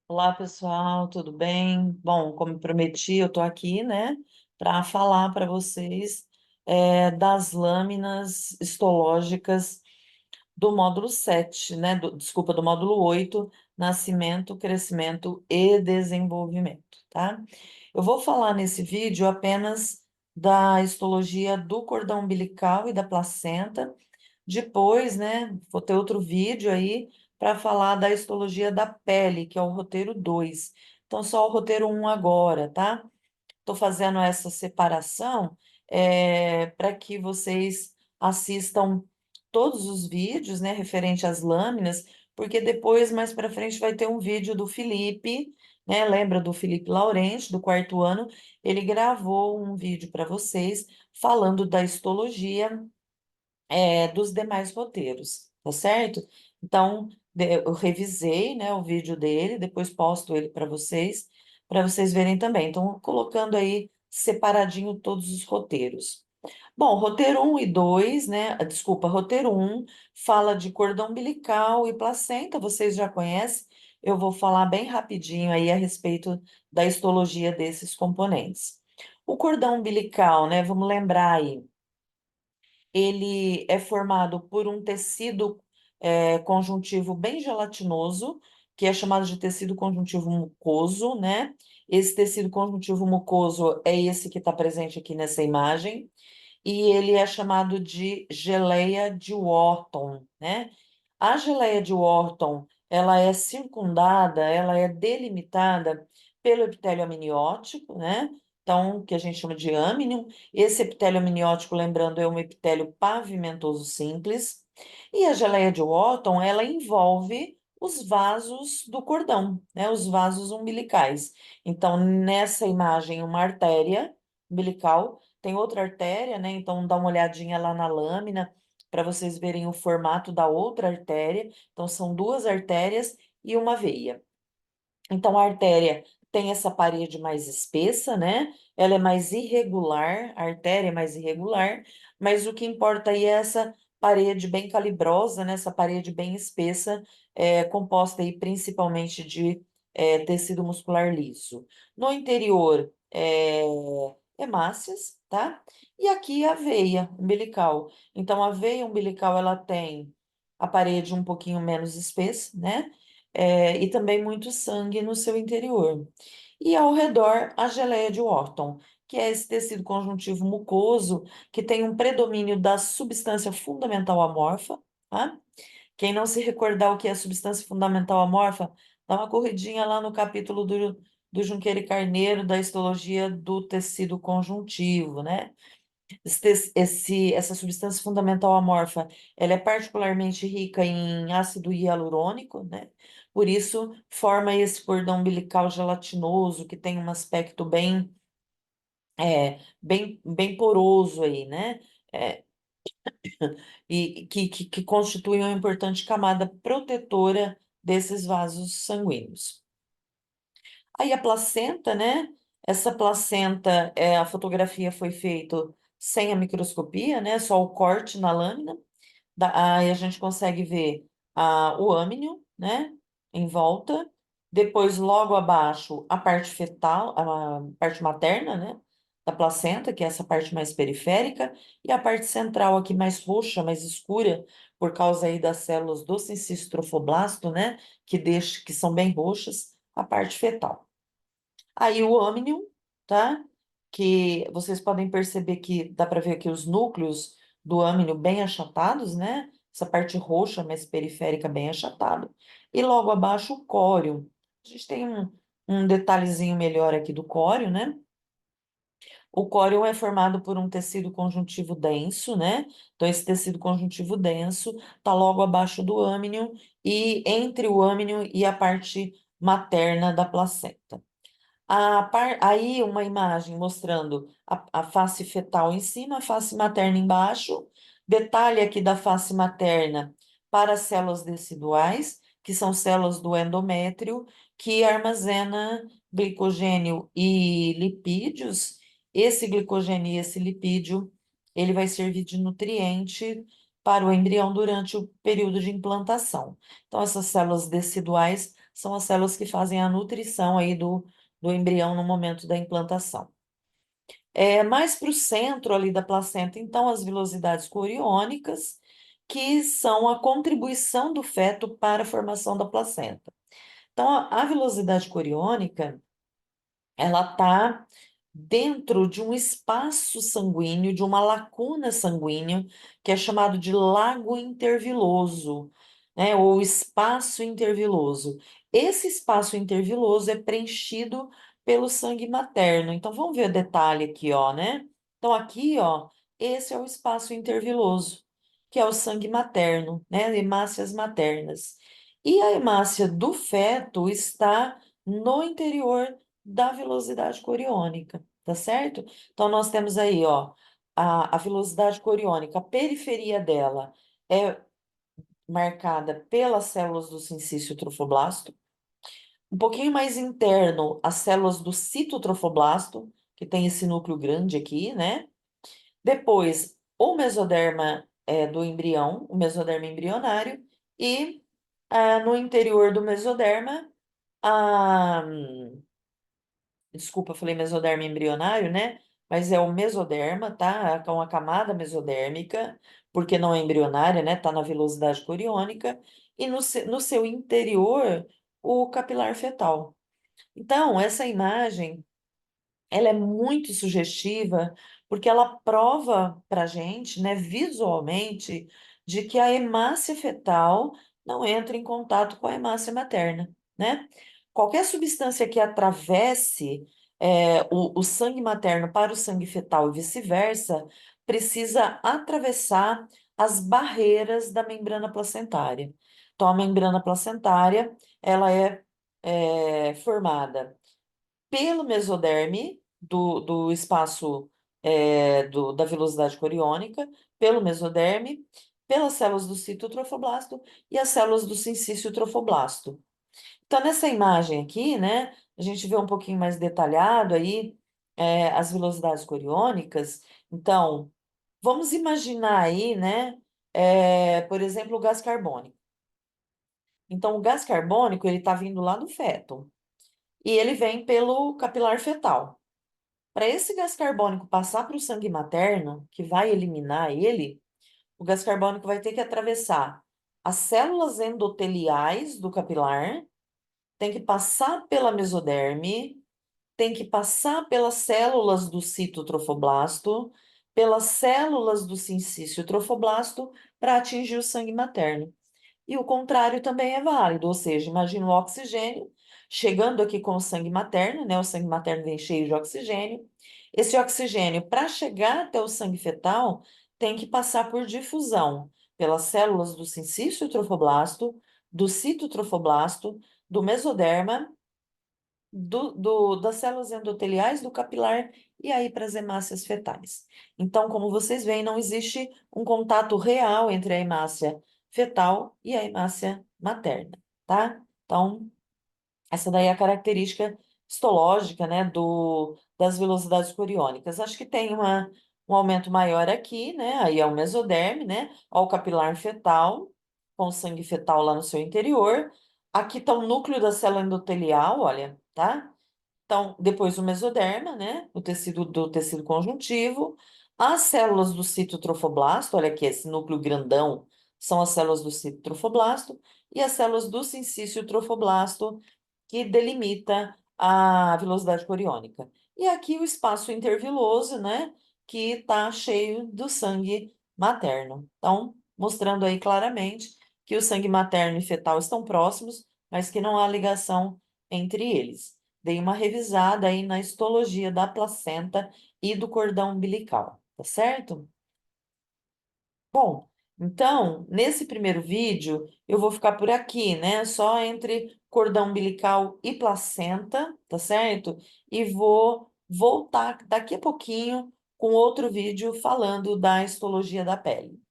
Olá, pessoal, tudo bem? Bom, como prometi, eu estou aqui, né, para falar para vocês das lâminas histológicas do módulo 7, né, desculpa, do módulo 8, Nascimento, Crescimento e Desenvolvimento, tá? Eu vou falar nesse vídeo apenas da histologia do cordão umbilical e da placenta. Depois, né, vou ter outro vídeo aí para falar da histologia da pele, que é o roteiro 2. Então, só o roteiro um agora, tá? Estou fazendo essa separação para que vocês assistam todos os vídeos, né, referente às lâminas, porque depois, mais para frente, vai ter um vídeo do Felipe, né? Lembra do Felipe Laurenti, do quarto ano? Ele gravou um vídeo para vocês falando da histologia dos demais roteiros, tá certo? Então, eu revisei, né, o vídeo dele, depois posto ele para vocês verem também. Então, colocando aí separadinho todos os roteiros. Bom, roteiro um e 2, né? Desculpa, roteiro um fala de cordão umbilical e placenta, vocês já conhecem. Eu vou falar bem rapidinho aí a respeito da histologia desses componentes. O cordão umbilical, né? Vamos lembrar aí, ele é formado por um tecido conjuntivo bem gelatinoso, que é chamado de tecido conjuntivo mucoso, né? Esse tecido conjuntivo mucoso é esse que está presente aqui nessa imagem, e ele é chamado de geleia de Wharton, né? A geleia de Wharton, ela é circundada, ela é delimitada pelo epitélio amniótico, né? Então, que a gente chama de âmnion. Esse epitélio amniótico, lembrando, é um epitélio pavimentoso simples. E a geleia de Wharton, ela envolve os vasos do cordão, né? Os vasos umbilicais. Então, nessa imagem, uma artéria umbilical, tem outra artéria, né? Então, dá uma olhadinha lá na lâmina para vocês verem o formato da outra artéria. Então, são duas artérias e uma veia. Então, a artéria tem essa parede mais espessa, né? Ela é mais irregular, a artéria é mais irregular, mas o que importa aí é essa parede bem calibrosa, né? Essa parede bem espessa, composta aí principalmente de tecido muscular liso. No interior, hemácias, tá? E aqui a veia umbilical. Então, a veia umbilical, ela tem a parede um pouquinho menos espessa, né? E também muito sangue no seu interior. E ao redor, a geleia de Wharton, que é esse tecido conjuntivo mucoso que tem um predomínio da substância fundamental amorfa, tá? Quem não se recordar o que é substância fundamental amorfa, dá uma corridinha lá no capítulo do Junqueira e Carneiro, da histologia do tecido conjuntivo, né? Essa substância fundamental amorfa, ela é particularmente rica em ácido hialurônico, né? Por isso, forma esse cordão umbilical gelatinoso, que tem um aspecto bem poroso aí, né? É, e que constitui uma importante camada protetora desses vasos sanguíneos. Aí a placenta, né? Essa placenta, a fotografia foi feita sem a microscopia, né? Só o corte na lâmina. Aí a gente consegue ver o âmnio, né? Em volta. Depois, logo abaixo, a parte fetal, a parte materna, né? Da placenta, que é essa parte mais periférica, e a parte central aqui mais roxa, mais escura, por causa aí das células do sincistrofoblasto, né? Que são bem roxas, a parte fetal. Aí o âmnion, tá? Que vocês podem perceber que dá para ver aqui os núcleos do âmnio bem achatados, né? Essa parte roxa, mais periférica, bem achatada. E logo abaixo o córeo. A gente tem um detalhezinho melhor aqui do córeo, né? O córeo é formado por um tecido conjuntivo denso, né? Então, esse tecido conjuntivo denso está logo abaixo do âmnio e entre o âmnio e a parte materna da placenta. Aí uma imagem mostrando a face fetal em cima, a face materna embaixo, detalhe aqui da face materna para as células deciduais, que são células do endométrio, que armazena glicogênio e lipídios. Esse glicogênio e esse lipídio, ele vai servir de nutriente para o embrião durante o período de implantação. Então, essas células deciduais são as células que fazem a nutrição aí do embrião no momento da implantação. Mais para o centro ali da placenta, então, as vilosidades coriônicas, que são a contribuição do feto para a formação da placenta. Então, a vilosidade coriônica, ela está dentro de um espaço sanguíneo, de uma lacuna sanguínea, que é chamado de lago interviloso, né, ou espaço interviloso. Esse espaço interviloso é preenchido pelo sangue materno. Então, vamos ver o detalhe aqui, ó, né? Então, aqui, ó, esse é o espaço interviloso, que é o sangue materno, né, hemácias maternas. E a hemácia do feto está no interior da velocidade coriônica, tá certo? Então, nós temos aí, ó, a velocidade coriônica, a periferia dela é marcada pelas células do sincício trofoblasto. Um pouquinho mais interno, as células do citotrofoblasto, que tem esse núcleo grande aqui, né? Depois, o mesoderma do embrião, o mesoderma embrionário, e no interior do mesoderma, a desculpa, eu falei mesoderma embrionário, né? Mas é o mesoderma, tá? Com a camada mesodérmica, porque não é embrionária, né? Tá na velocidade coriônica. E no seu interior, o capilar fetal. Então, essa imagem ela é muito sugestiva, porque ela prova para a gente, né, visualmente, de que a hemácia fetal não entra em contato com a hemácia materna, né? Qualquer substância que atravesse o sangue materno para o sangue fetal e vice-versa, precisa atravessar as barreiras da membrana placentária. Então, a membrana placentária, ela é formada pelo mesoderme do espaço da velocidade coriônica, pelo mesoderme, pelas células do citotrofoblasto e as células do sincício trofoblasto. Então, nessa imagem aqui, né, a gente vê um pouquinho mais detalhado aí as velocidades coriônicas. Então, vamos imaginar aí, né, por exemplo, o gás carbônico. Então, o gás carbônico, ele está vindo lá do feto e ele vem pelo capilar fetal. Para esse gás carbônico passar para o sangue materno, que vai eliminar ele, o gás carbônico vai ter que atravessar as células endoteliais do capilar, tem que passar pela mesoderme, tem que passar pelas células do citotrofoblasto, pelas células do sincício trofoblasto para atingir o sangue materno. E o contrário também é válido, ou seja, imagina o oxigênio chegando aqui com o sangue materno, né? O sangue materno vem cheio de oxigênio. Esse oxigênio, para chegar até o sangue fetal, tem que passar por difusão pelas células do sincício trofoblasto, do citotrofoblasto, do mesoderma, das células endoteliais, do capilar e aí para as hemácias fetais. Então, como vocês veem, não existe um contato real entre a hemácia fetal e a hemácia materna, tá? Então, essa daí é a característica histológica, né, das velocidades coriônicas. Acho que tem um aumento maior aqui, né? Aí é o mesoderme, né? Ó, o capilar fetal, com o sangue fetal lá no seu interior. Aqui está o núcleo da célula endotelial, olha, tá? Então, depois o mesoderma, né? O tecido do tecido conjuntivo. As células do citotrofoblasto, olha aqui, esse núcleo grandão são as células do citotrofoblasto. E as células do sincício trofoblasto, que delimita a velocidade coriônica. E aqui o espaço interviloso, né? Que está cheio do sangue materno. Então, mostrando aí claramente que o sangue materno e fetal estão próximos, mas que não há ligação entre eles. Dei uma revisada aí na histologia da placenta e do cordão umbilical, tá certo? Bom, então, nesse primeiro vídeo, eu vou ficar por aqui, né? Só entre cordão umbilical e placenta, tá certo? E vou voltar daqui a pouquinho com outro vídeo falando da histologia da pele.